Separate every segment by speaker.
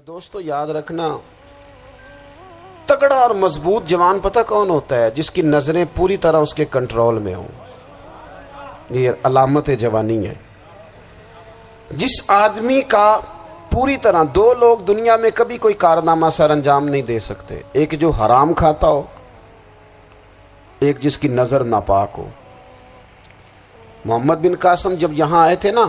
Speaker 1: دوستو یاد رکھنا، تگڑا اور مضبوط جوان پتہ کون ہوتا ہے؟ جس کی نظریں پوری طرح اس کے کنٹرول میں ہوں۔ یہ علامت جوانی ہے۔ جس آدمی کا پوری طرح، دو لوگ دنیا میں کبھی کوئی کارنامہ سر انجام نہیں دے سکتے، ایک جو حرام کھاتا ہو، ایک جس کی نظر ناپاک ہو۔ محمد بن قاسم جب یہاں آئے تھے نا،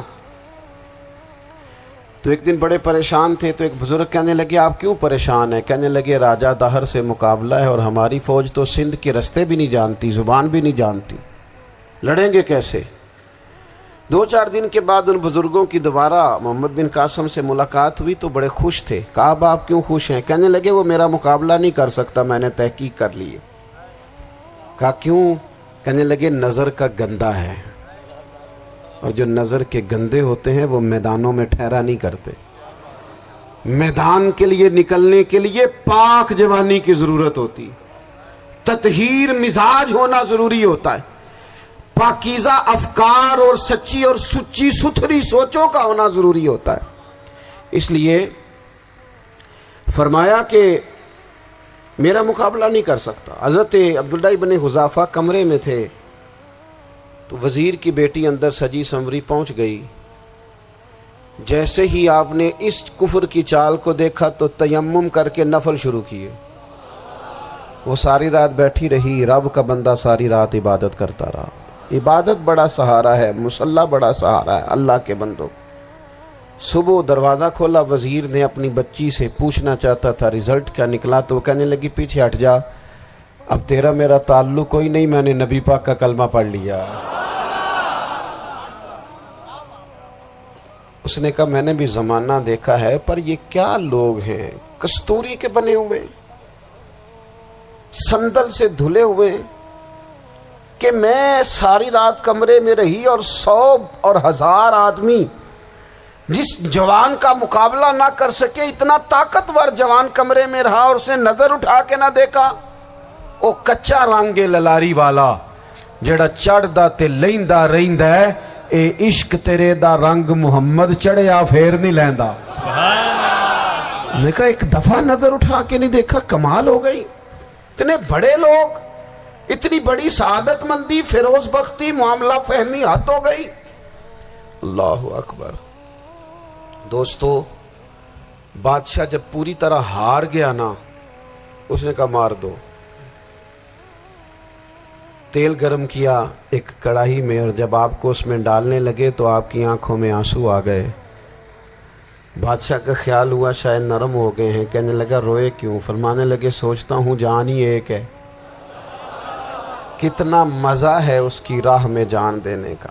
Speaker 1: تو ایک دن بڑے پریشان تھے، تو ایک بزرگ کہنے لگے آپ کیوں پریشان ہیں؟ کہنے لگے راجہ دہر سے مقابلہ ہے اور ہماری فوج تو سندھ کے رستے بھی نہیں جانتی، زبان بھی نہیں جانتی، لڑیں گے کیسے؟ دو چار دن کے بعد ان بزرگوں کی دوبارہ محمد بن قاسم سے ملاقات ہوئی تو بڑے خوش تھے۔ کہا اب آپ کیوں خوش ہیں؟ کہنے لگے وہ میرا مقابلہ نہیں کر سکتا، میں نے تحقیق کر لی ہے۔ کہا کیوں؟ کہنے لگے نظر کا گندہ ہے، اور جو نظر کے گندے ہوتے ہیں وہ میدانوں میں ٹھہرا نہیں کرتے۔ میدان کے لیے نکلنے کے لیے پاک جوانی کی ضرورت ہوتی، تطہیر مزاج ہونا ضروری ہوتا ہے، پاکیزہ افکار اور سچی اور سچی ستھری سوچوں کا ہونا ضروری ہوتا ہے۔ اس لیے فرمایا کہ میرا مقابلہ نہیں کر سکتا۔ حضرت عبداللہ ابن حذافہ کمرے میں تھے، تو وزیر کی بیٹی اندر سجی سنوری پہنچ گئی۔ جیسے ہی آپ نے اس کفر کی چال کو دیکھا تو تیمم کر کے نفل شروع کیے۔ وہ ساری رات بیٹھی رہی، رب کا بندہ ساری رات عبادت کرتا رہا۔ عبادت بڑا سہارا ہے، مصلی بڑا سہارا ہے اللہ کے بندوں۔ صبح دروازہ کھولا، وزیر نے اپنی بچی سے پوچھنا چاہتا تھا رزلٹ کیا نکلا، تو وہ کہنے لگی پیچھے ہٹ جا، اب تیرا میرا تعلق کوئی نہیں، میں نے نبی پاک کا کلمہ پڑھ لیا۔ اس نے کہا میں نے بھی زمانہ دیکھا ہے، پر یہ کیا لوگ ہیں، کستوری کے بنے ہوئے، سندل سے دھلے ہوئے، کہ میں ساری رات کمرے میں رہی اور 100 اور 1000 آدمی جس جوان کا مقابلہ نہ کر سکے، اتنا طاقتور جوان کمرے میں رہا اور اسے نظر اٹھا کے نہ دیکھا۔ او کچا رنگ للاری والا جڑا چڑھدا تے لیندا رہندا ہے، اے عشق تیرے دا رنگ محمد چڑھیا پھر نہیں لیندا۔ میں نے کہا ایک دفعہ نظر اٹھا کے نہیں دیکھا، کمال ہو گئی۔ اتنے بڑے لوگ، اتنی بڑی سعادت مندی، فیروز بختی، معاملہ فہمی حد ہو گئی۔ اللہ اکبر۔ دوستو بادشاہ جب پوری طرح ہار گیا نا، اس نے کہا مار دو۔ تیل گرم کیا ایک کڑاہی میں، اور جب آپ کو اس میں ڈالنے لگے تو آپ کی آنکھوں میں آنسو آ گئے۔ بادشاہ کا خیال ہوا شاید نرم ہو گئے ہیں، کہنے لگا روئے کیوں؟ فرمانے لگے سوچتا ہوں جان ہی ایک ہے، کتنا مزہ ہے اس کی راہ میں جان دینے کا،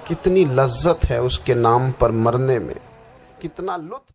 Speaker 1: کتنی لذت ہے اس کے نام پر مرنے میں، کتنا لطف